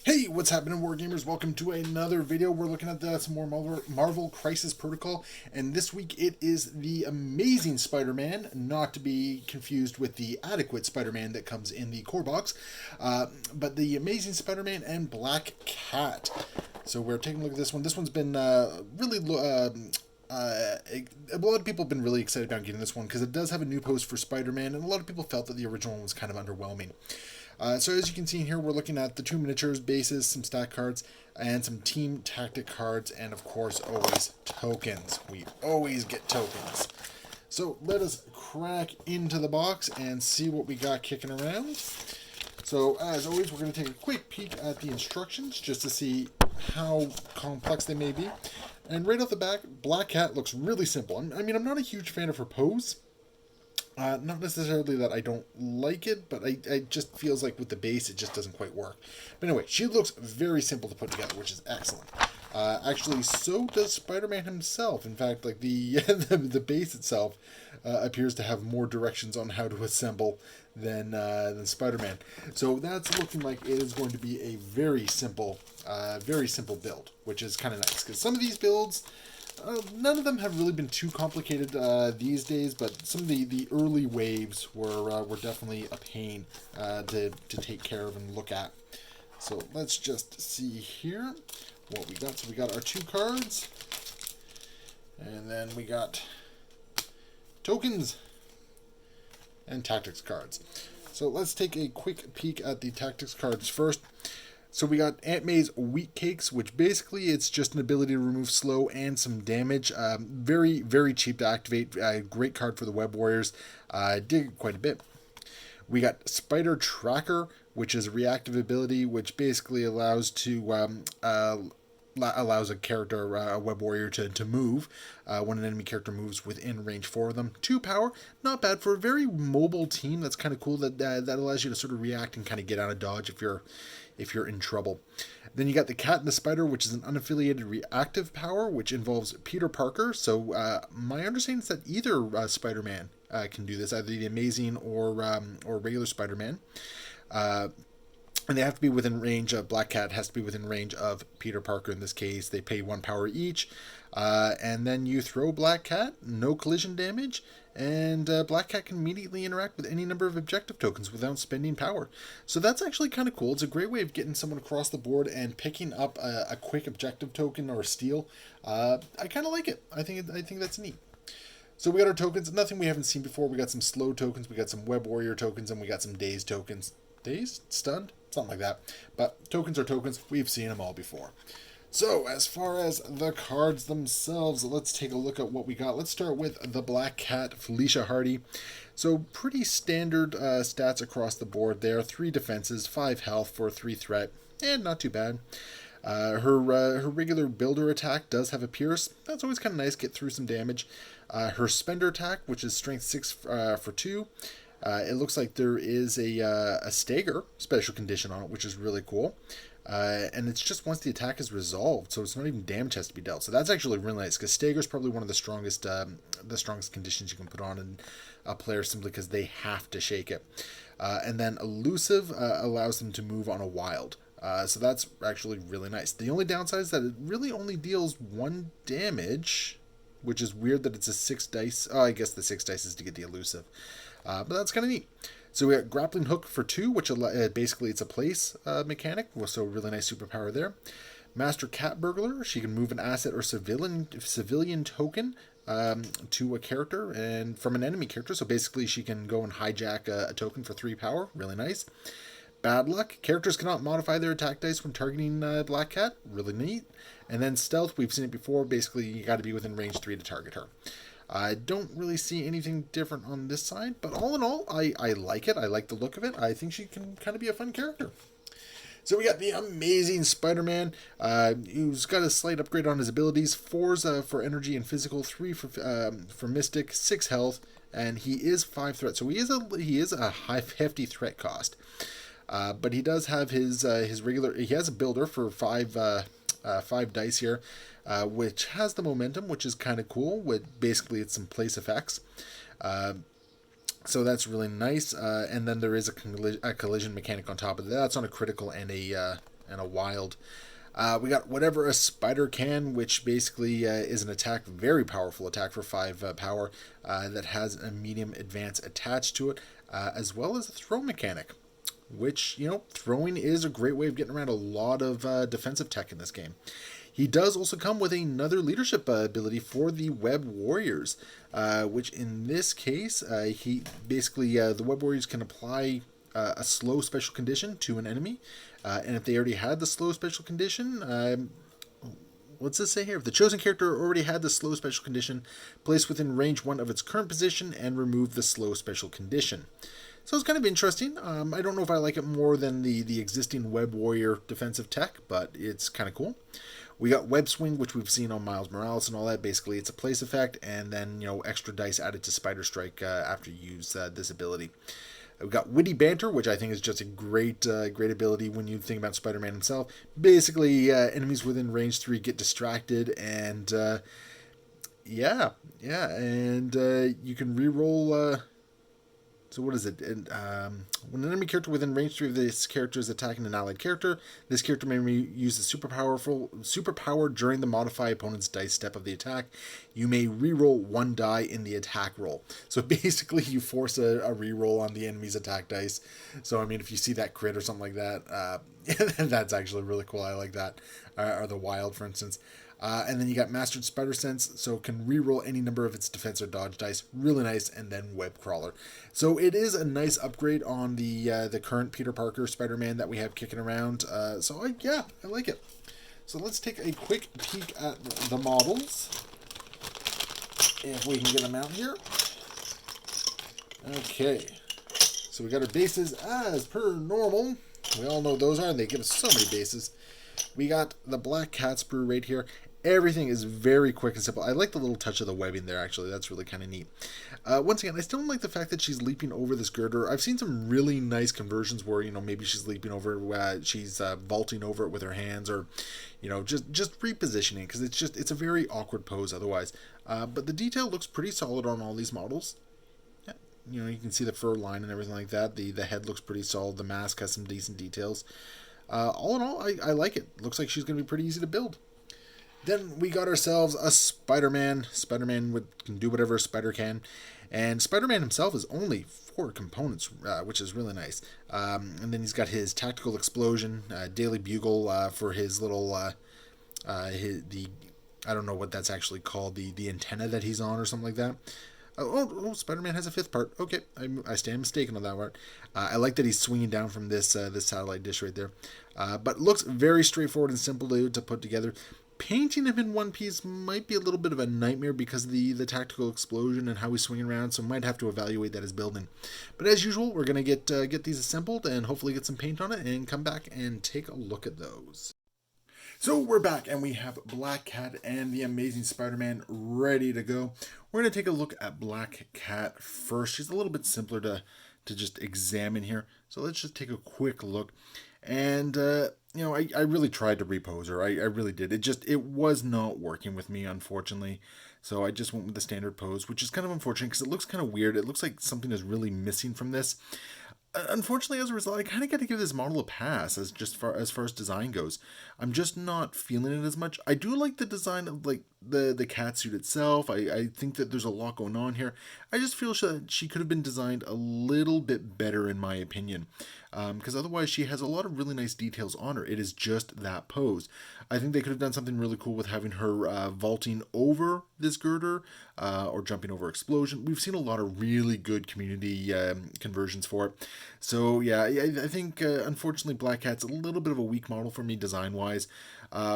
Hey, what's happening, Wargamers? Welcome to another video. We're looking at some more Marvel Crisis Protocol, and this week it is the Amazing Spider-Man, not to be confused with the Adequate Spider-Man that comes in the core box, but the Amazing Spider-Man and Black Cat. So we're taking a look at this one. This one's been really a lot of people have been really excited about getting this one because it does have a new post for Spider-Man, and a lot of people felt that the original one was kind of underwhelming. So as you can see here, we're looking at the two miniatures, bases, some stat cards, and some team tactic cards, and of course, always tokens. We always get tokens. So let us crack into the box and see what we got kicking around. So as always, we're going to take a quick peek at the instructions just to see how complex they may be. And right off the bat, Blackcat looks really simple. I mean, I'm not a huge fan of her pose. Not necessarily that I don't like it, but I just feels like with the base it just doesn't quite work. But anyway, she looks very simple to put together, which is excellent. Actually, so does Spider-Man himself. In fact, like the base itself appears to have more directions on how to assemble than Spider-Man. So that's looking like it is going to be a very simple build, which is kind of nice because some of these builds. None of them have really been too complicated these days, but some of the early waves were definitely a pain to take care of and look at. So let's just see here what we got. So we got our two cards, and then we got tokens and tactics cards. So let's take a quick peek at the tactics cards first. So we got Aunt May's Wheat Cakes, which basically it's just an ability to remove slow and some damage. Very, very cheap to activate. Great card for the Web Warriors. Dig it quite a bit. We got Spider Tracker, which is a reactive ability, which basically allows allows a character, a web warrior, to move when an enemy character moves within range 4 of them. 2 power, not bad for a very mobile team. That's kind of cool. That allows you to sort of react and kind of get out of dodge if you're in trouble. Then you got the Cat and the Spider, which is an unaffiliated reactive power, which involves Peter Parker. So my understanding is that either Spider-Man can do this, either the Amazing or regular Spider-Man. And they have to be within range of Blackcat has to be within range of Peter Parker in this case. They pay 1 power each. And then you throw Blackcat, no collision damage, and Blackcat can immediately interact with any number of objective tokens without spending power. So that's actually kind of cool. It's a great way of getting someone across the board and picking up a quick objective token or a steal. I kind of like it. I think that's neat. So we got our tokens, nothing we haven't seen before. We got some slow tokens, we got some web warrior tokens, and we got some dazed tokens. Dazed? Stunned? Something like that. But tokens are tokens. We've seen them all before. So as far as the cards themselves, let's take a look at what we got. Let's start with the Black Cat, Felicia Hardy. So pretty standard stats across the board there. 3 defenses, 5 health for 3 threat, and not too bad. Her regular builder attack does have a pierce. That's always kind of nice, get through some damage. Her spender attack, which is strength 6 for 2. It looks like there is a stagger special condition on it, which is really cool. And it's just once the attack is resolved, so it's not even damage has to be dealt. So that's actually really nice because stagger is probably one of the strongest conditions you can put on a player simply because they have to shake it. And then elusive allows them to move on a wild. So that's actually really nice. The only downside is that it really only deals 1 damage, which is weird that it's a 6 dice. Oh, I guess the 6 dice is to get the elusive. But that's kind of neat. So we got grappling hook for 2, which basically it's a place mechanic, so really nice superpower there. Master Cat Burglar, she can move an asset or civilian token to a character and from an enemy character. So basically she can go and hijack a token for 3 power, really nice. Bad Luck, characters cannot modify their attack dice when targeting Black Cat, really neat. And then Stealth, we've seen it before, basically you got to be within range 3 to target her. I don't really see anything different on this side, but all in all, I like it. I like the look of it. I think she can kind of be a fun character. So we got the Amazing Spider-Man, who's got a slight upgrade on his abilities. 4's for energy and physical, 3 for mystic, 6 health, and he is 5 threat. So he is a high hefty threat cost. But he does have his regular. He has a builder for 5 dice here, which has the momentum, which is kind of cool. With basically it's some place effects. So that's really nice. And then there is a collision mechanic on top of that. That's on a critical and a and a wild. We got whatever a spider can, which basically is an attack, very powerful attack for 5 power that has a medium advance attached to it, as well as a throw mechanic, which, throwing is a great way of getting around a lot of defensive tech in this game. He does also come with another leadership ability for the Web Warriors, which in this case, he basically, the Web Warriors can apply a slow special condition to an enemy, and if they already had the slow special condition, what's this say here? If the chosen character already had the slow special condition, place within range 1 of its current position and remove the slow special condition. So it's kind of interesting. I don't know if I like it more than the existing Web Warrior defensive tech, but it's kind of cool. We got Web Swing, which we've seen on Miles Morales and all that. Basically, it's a place effect, and then extra dice added to Spider Strike after you use this ability. We've got Witty Banter, which I think is just a great ability when you think about Spider-Man himself. Basically, enemies within range 3 get distracted, and and you can reroll. So what is it? When an enemy character within range 3 of this character is attacking an allied character, this character may use the superpower during the modify opponent's dice step of the attack. You may reroll 1 die in the attack roll. So basically, you force a reroll on the enemy's attack dice. So I mean, if you see that crit or something like that, that's actually really cool. I like that. Or the wild, for instance. And then you got Mastered Spider Sense, so it can reroll any number of its defense or dodge dice. Really nice. And then Web Crawler. So it is a nice upgrade on the current Peter Parker Spider-Man that we have kicking around. I like it. So let's take a quick peek at the models, if we can get them out here. Okay. So we got our bases as per normal. We all know those are, and they give us so many bases. We got the Blackcat sprue right here. Everything is very quick and simple. I like the little touch of the webbing there, actually. That's really kind of neat. Once again, I still don't like the fact that she's leaping over this girder. I've seen some really nice conversions where, maybe she's leaping over, she's vaulting over it with her hands, or, just repositioning, because it's a very awkward pose otherwise. But the detail looks pretty solid on all these models. Yeah, you can see the fur line and everything like that. The head looks pretty solid. The mask has some decent details. All in all, I like it. Looks like she's going to be pretty easy to build. Then we got ourselves a Spider-Man. Spider-Man can do whatever a spider can. And Spider-Man himself is only 4 components, which is really nice. And then he's got his Tactical Explosion, Daily Bugle for his little, I don't know what that's actually called, the antenna that he's on or something like that. Spider-Man has a 5th part. Okay, I stand mistaken on that part. I like that he's swinging down from this satellite dish right there. But looks very straightforward and simple to put together. Painting him in one piece might be a little bit of a nightmare because of the tactical explosion and how he's swinging around, so might have to evaluate that as building. But as usual, we're going to get these assembled and hopefully get some paint on it and come back and take a look at those. So we're back, and we have Blackcat and the Amazing Spider-Man ready to go. We're going to take a look at Blackcat first. She's a little bit simpler to just examine here. So let's just take a quick look. And, I really tried to repose her. I really did. It was not working with me, unfortunately. So I just went with the standard pose, which is kind of unfortunate because it looks kind of weird. It looks like something is really missing from this. Unfortunately, as a result, I kind of got to give this model a pass as far as design goes. I'm just not feeling it as much. I do like the design of the cat suit itself. I think that there's a lot going on here. I just feel she could have been designed a little bit better, in my opinion. Because otherwise she has a lot of really nice details on her. It is just that pose. I think they could have done something really cool with having her vaulting over this girder or jumping over explosion. We've seen a lot of really good community conversions for it. So yeah, I think unfortunately Blackcat's a little bit of a weak model for me design-wise,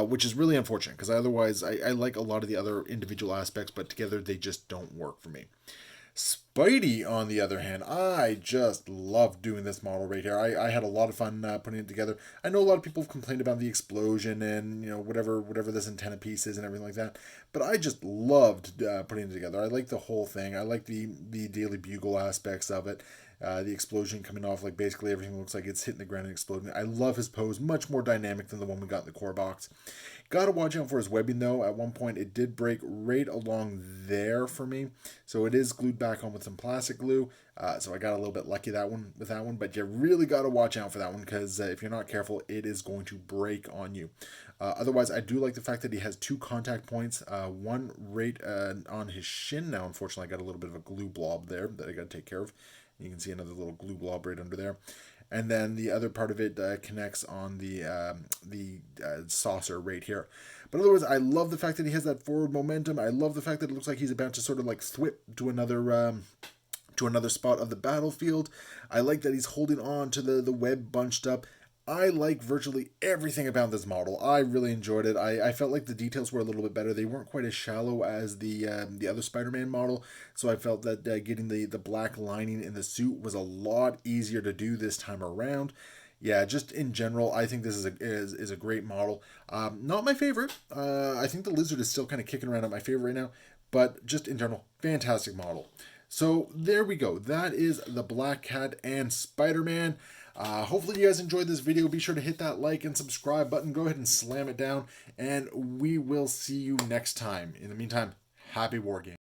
which is really unfortunate because otherwise I like a lot of the other individual aspects, but together they just don't work for me. Spidey, on the other hand, I just love doing this model right here. I had a lot of fun putting it together. I know a lot of people have complained about the explosion and whatever this antenna piece is and everything like that, but I just loved putting it together. I like the whole thing. I like the Daily Bugle aspects of it. The explosion coming off, like basically everything looks like it's hitting the ground and exploding. I love his pose, much more dynamic than the one we got in the core box. Gotta watch out for his webbing though. At one point it did break right along there for me, so it is glued back on with some plastic glue. So I got a little bit lucky with that one, but you really gotta watch out for that one because if you're not careful, it is going to break on you. Otherwise, I do like the fact that he has 2 contact points, one right on his shin. Now, unfortunately, I got a little bit of a glue blob there that I got to take care of. You can see another little glue blob right under there. And then the other part of it connects on the saucer right here. But otherwise, I love the fact that he has that forward momentum. I love the fact that it looks like he's about to sort of like thwip to another spot of the battlefield. I like that he's holding on to the web bunched up. I like virtually everything about this model. I really enjoyed it. I felt like the details were a little bit better. They weren't quite as shallow as the other Spider-Man model, so I felt that getting the black lining in the suit was a lot easier to do this time around. Yeah, just in general, I think this is a great model. Not my favorite. I think the Lizard is still kind of kicking around at my favorite right now, but just in general, fantastic model. So there we go. That is the Blackcat and Spider-Man. Hopefully you guys enjoyed this video. Be sure to hit that like and subscribe button. Go ahead and slam it down, and we will see you next time. In the meantime, happy wargaming.